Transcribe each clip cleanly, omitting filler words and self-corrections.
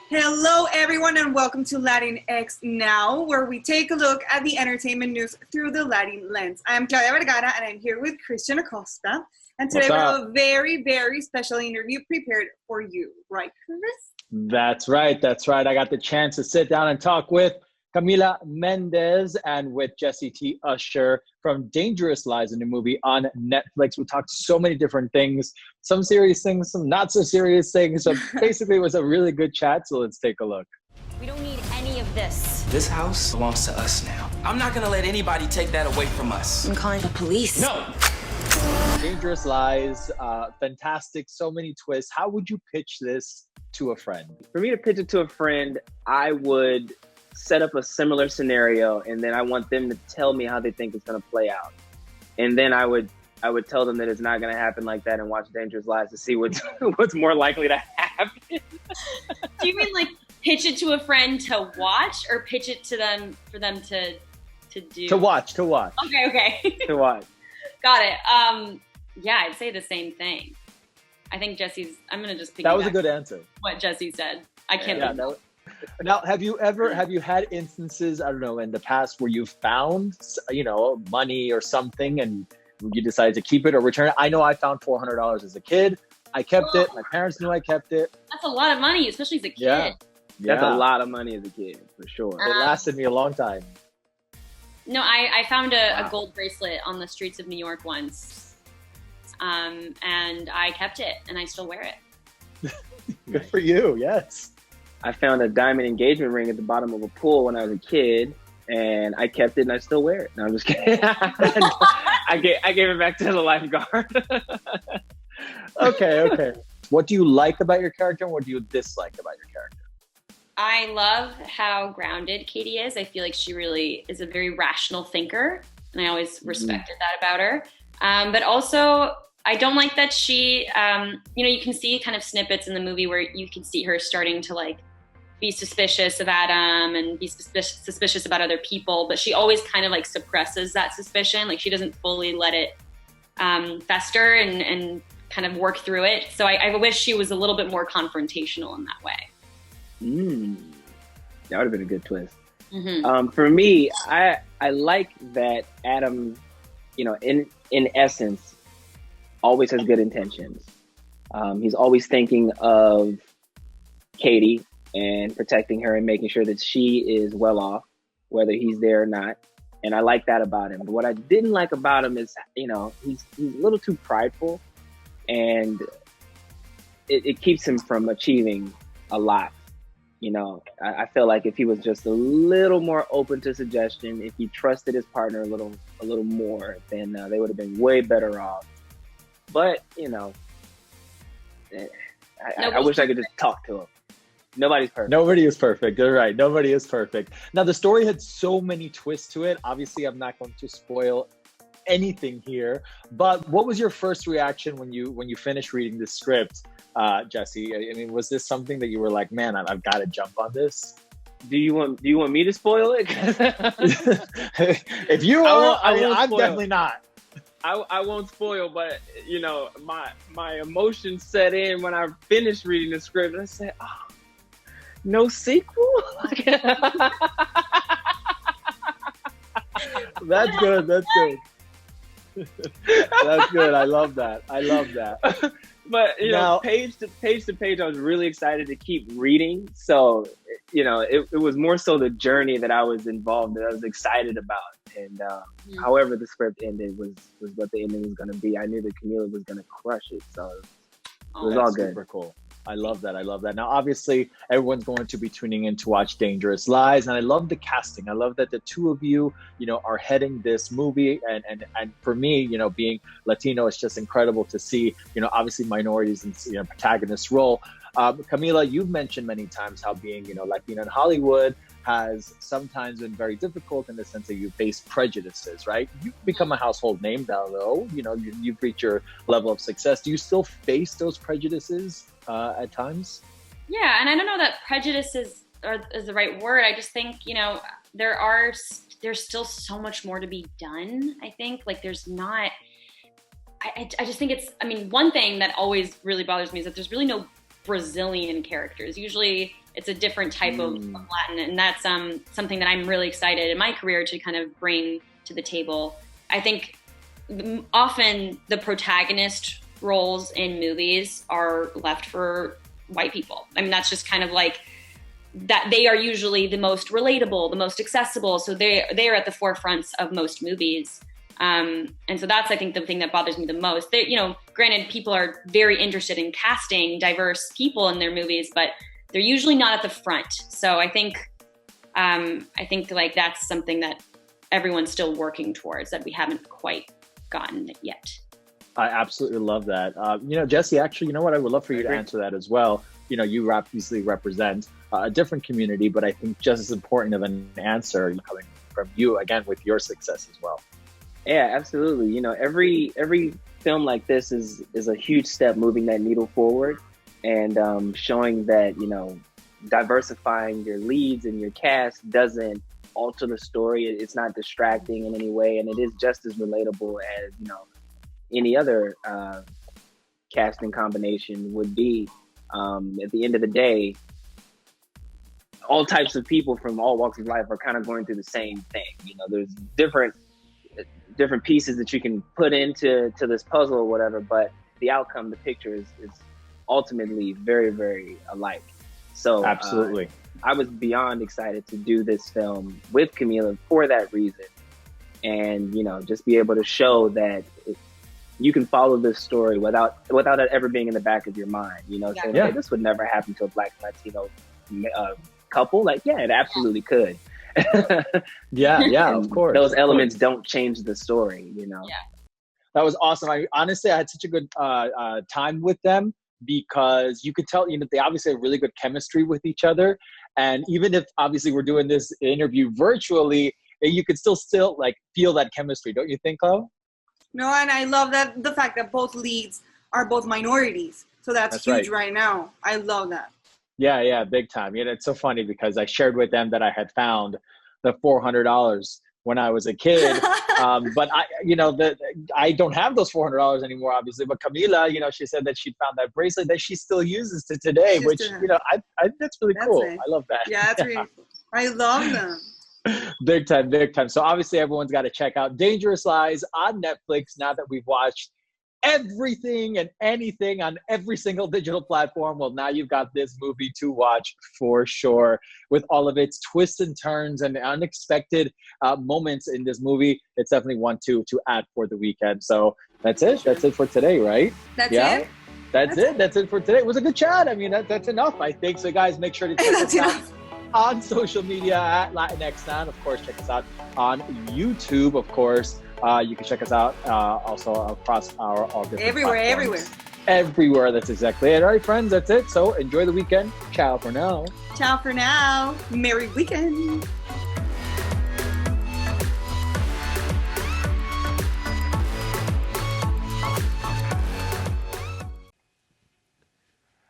Hello, everyone, and welcome to Latinx Now, where we take a look at the entertainment news through the Latin lens. I'm Claudia Vergara, and I'm here with Christian Acosta. And today we have a very, very special interview prepared for you, right, Chris? That's right. I got the chance to sit down and talk with Camila Mendez and with Jesse T. Usher from Dangerous Lies, a new movie on Netflix. We talked so many different things, some serious things, some not so serious things. So basically it was a really good chat. So let's take a look. We don't need any of this. This house belongs to us now. I'm not gonna let anybody take that away from us. I'm calling the police. No! Dangerous Lies, fantastic, so many twists. How would you pitch this to a friend? For me to pitch it to a friend, I would set up a similar scenario, and then I want them to tell me how they think it's going to play out. And then I would tell them that it's not going to happen like that, and watch Dangerous Lies to see what's more likely to happen. Do you mean like pitch it to a friend to watch, or pitch it to them for them to do? To watch. Okay. To watch. Got it. Yeah, I'd say the same thing. I think I'm going to just piggyback. That was a good answer. What Jesse said. I can't think. Now, have you had instances, I don't know, in the past where you found, money or something and you decided to keep it or return it? I know I found $400 as a kid. I kept it. My parents knew I kept it. That's a lot of money, especially as a kid. Yeah. That's a lot of money as a kid, for sure. It lasted me a long time. No, I found a gold bracelet on the streets of New York once. And I kept it, and I still wear it. Good for you, yes. I found a diamond engagement ring at the bottom of a pool when I was a kid, and I kept it, and I still wear it. No, I'm just kidding. I gave it back to the lifeguard. Okay. What do you like about your character, and what do you dislike about your character? I love how grounded Katie is. I feel like she really is a very rational thinker, and I always respected that about her. But also, I don't like that she, you can see kind of snippets in the movie where you can see her starting to like be suspicious of Adam and be suspicious about other people, but she always kind of like suppresses that suspicion. Like she doesn't fully let it fester and kind of work through it. So I wish she was a little bit more confrontational in that way. That would have been a good twist. Mm-hmm. For me, I like that Adam, in essence, always has good intentions. He's always thinking of Katie and protecting her and making sure that she is well off, whether he's there or not. And I like that about him. But what I didn't like about him is, he's a little too prideful, and it keeps him from achieving a lot. I feel like if he was just a little more open to suggestion, if he trusted his partner a little more, then they would have been way better off. But, I wish I could just talk to him. Nobody's perfect. Nobody is perfect. You're right. Nobody is perfect. Now, the story had so many twists to it. Obviously, I'm not going to spoil anything here. But what was your first reaction when you finished reading the script, Jesse? I mean, was this something that you were like, man, I've got to jump on this? Do you want me to spoil it? If you are, I'm definitely not. I won't spoil, but my emotions set in when I finished reading the script. And I said, "Oh, no sequel." That's good. That's good. I love that. But page to page, I was really excited to keep reading. So it was more so the journey that I was involved in, that I was excited about. And however the script ended was what the ending was going to be. I knew that Camila was going to crush it, so it was all good. Super cool. I love that. Now, obviously, everyone's going to be tuning in to watch Dangerous Lies, and I love the casting. I love that the two of you, are heading this movie, and for me, being Latino, it's just incredible to see, obviously minorities in protagonist role. Camila, you've mentioned many times how being, Latina in Hollywood has sometimes been very difficult in the sense that you face prejudices, right? You've become a household name now, though. You've reached your level of success. Do you still face those prejudices at times? Yeah, and I don't know that prejudice is the right word. I just think, there's still so much more to be done. I think I just think one thing that always really bothers me is that there's really no Brazilian characters. Usually it's a different type of Latin, and that's something that I'm really excited in my career to kind of bring to the table. I think often the protagonist roles in movies are left for white people. I mean, that's just kind of like that. They are usually the most relatable, the most accessible, so they're at the forefronts of most movies. And so that's, I think, the thing that bothers me the most. They, granted, people are very interested in casting diverse people in their movies, but they're usually not at the front. So I think like that's something that everyone's still working towards, that we haven't quite gotten it yet. I absolutely love that. Jesse, actually, you know what? I would love for you to answer that as well. You obviously represent a different community, but I think just as important of an answer coming from you, again, with your success as well. Yeah, absolutely. Every film like this is a huge step moving that needle forward, and showing that, diversifying your leads and your cast doesn't alter the story. It's not distracting in any way, and it is just as relatable as, any other casting combination would be. At the end of the day, all types of people from all walks of life are kind of going through the same thing. There's different pieces that you can put into this puzzle or whatever, but the outcome, the picture is ultimately very, very alike. So absolutely, I was beyond excited to do this film with Camila for that reason, and just be able to show that you can follow this story without it ever being in the back of your mind. Saying, hey, this would never happen to a Black Latino couple. Like, yeah, it absolutely could. yeah, of course. Those elements don't change the story, Yeah. That was awesome. I had such a good time with them, because you could tell, they obviously have really good chemistry with each other. And even if obviously we're doing this interview virtually, you could still like feel that chemistry. Don't you think, Chloe? No, and I love that the fact that both leads are both minorities. So that's huge right now. I love that. Yeah, big time. It's so funny because I shared with them that I had found the $400 when I was a kid. But I don't have those $400 anymore, obviously. But Camila, she said that she found that bracelet that she still uses to today, which, I that's really cool. Nice. I love that. Yeah, that's really cool. I love them. Big time. So obviously everyone's got to check out Dangerous Lies on Netflix now that we've watched everything and anything on every single digital platform. Well, now you've got this movie to watch for sure, with all of its twists and turns and unexpected moments in this movie. It's definitely one to add for the weekend. So that's it. That's it for today, right? That's it. That's it for today. It was a good chat. I mean, that's enough, I think. So guys, make sure to check us out on social media at Latinx Now. Of course, check us out on YouTube, of course. You can check us out also across all different platforms. Everywhere, that's exactly it. All right, friends, that's it. So enjoy the weekend. Ciao for now. Ciao for now. Merry weekend.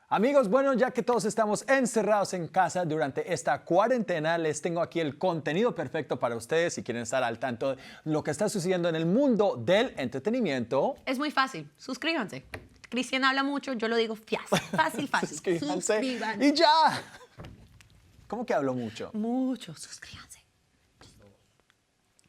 Amigos, bueno, ya que todos estamos encerrados en casa durante esta cuarentena, les tengo aquí el contenido perfecto para ustedes si quieren estar al tanto de lo que está sucediendo en el mundo del entretenimiento. Es muy fácil, suscríbanse. Cristian habla mucho, yo lo digo fácil. Suscríbanse. Y ya. ¿Cómo que hablo mucho? Mucho, suscríbanse.